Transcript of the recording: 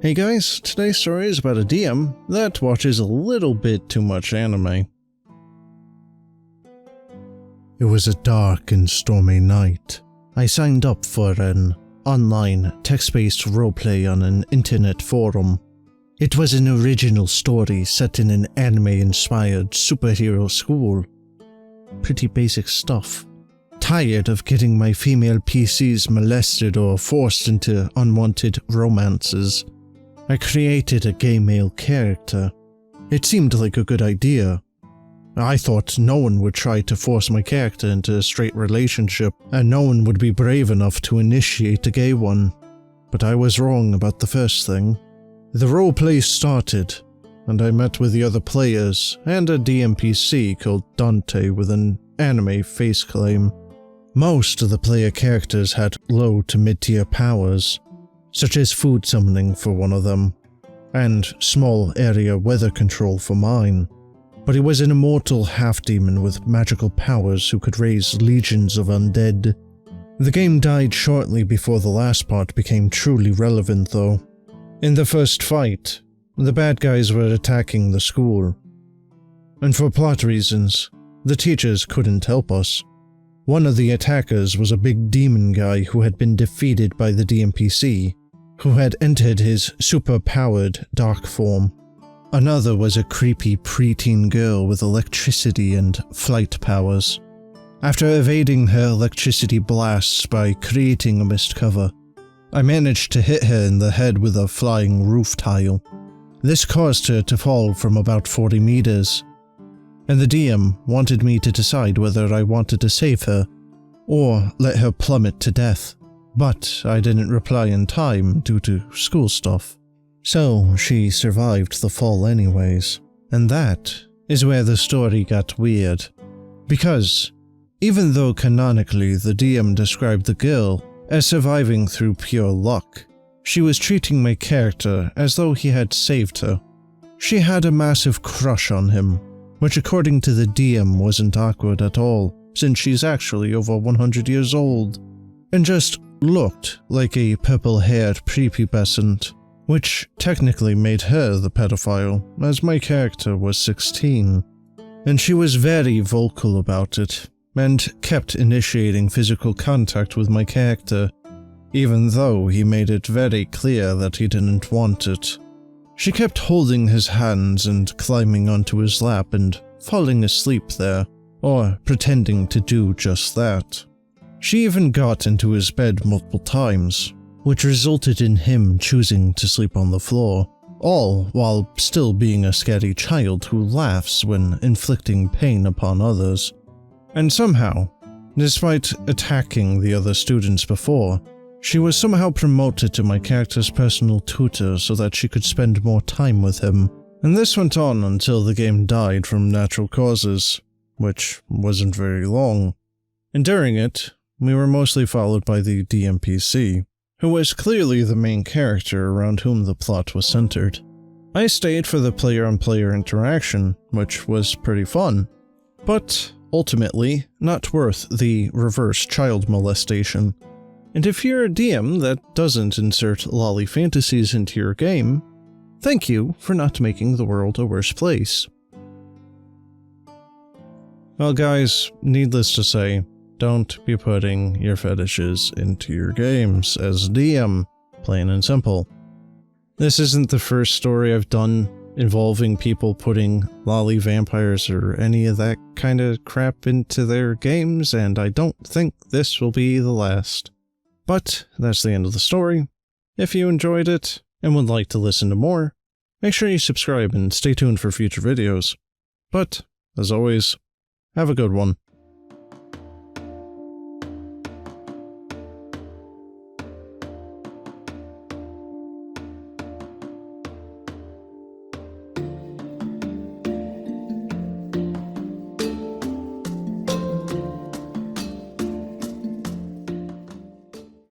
Hey guys, today's story is about a DM that watches a little bit too much anime. It was a dark and stormy night. I signed up for an online text-based roleplay on an internet forum. It was an original story set in an anime-inspired superhero school. Pretty basic stuff. Tired of getting my female PCs molested or forced into unwanted romances, I created a gay male character. It seemed like a good idea. I thought no one would try to force my character into a straight relationship, and no one would be brave enough to initiate a gay one. But I was wrong about the first thing. The roleplay started, and I met with the other players and a DMPC called Dante with an anime face claim. Most of the player characters had low to mid-tier powers, such as food summoning for one of them, and small area weather control for mine. But he was an immortal half-demon with magical powers who could raise legions of undead. The game died shortly before the last part became truly relevant though. In the first fight, the bad guys were attacking the school. And for plot reasons, the teachers couldn't help us. One of the attackers was a big demon guy who had been defeated by the DMPC, who had entered his super-powered dark form. Another was a creepy preteen girl with electricity and flight powers. After evading her electricity blasts by creating a mist cover, I managed to hit her in the head with a flying roof tile. This caused her to fall from about 40 meters, and the DM wanted me to decide whether I wanted to save her or let her plummet to death. But I didn't reply in time due to school stuff. So she survived the fall anyways. And that is where the story got weird. Because even though canonically the DM described the girl as surviving through pure luck, she was treating my character as though he had saved her. She had a massive crush on him, which according to the DM wasn't awkward at all, since she's actually over 100 years old, and just looked like a purple-haired prepubescent, which technically made her the pedophile, as my character was 16. And she was very vocal about it, and kept initiating physical contact with my character, even though he made it very clear that he didn't want it. She kept holding his hands and climbing onto his lap and falling asleep there, or pretending to do just that. She even got into his bed multiple times, which resulted in him choosing to sleep on the floor, all while still being a scary child who laughs when inflicting pain upon others. And somehow, despite attacking the other students before, she was somehow promoted to my character's personal tutor so that she could spend more time with him. And this went on until the game died from natural causes, which wasn't very long. And during it, we were mostly followed by the DMPC, who was clearly the main character around whom the plot was centered. I stayed for the player-on-player interaction, which was pretty fun, but ultimately not worth the reverse child molestation. And if you're a DM that doesn't insert lolly fantasies into your game, thank you for not making the world a worse place. Well guys, needless to say, don't be putting your fetishes into your games as DM, plain and simple. This isn't the first story I've done involving people putting lolly vampires or any of that kind of crap into their games, and I don't think this will be the last. But that's the end of the story. If you enjoyed it and would like to listen to more, make sure you subscribe and stay tuned for future videos. But, as always, have a good one.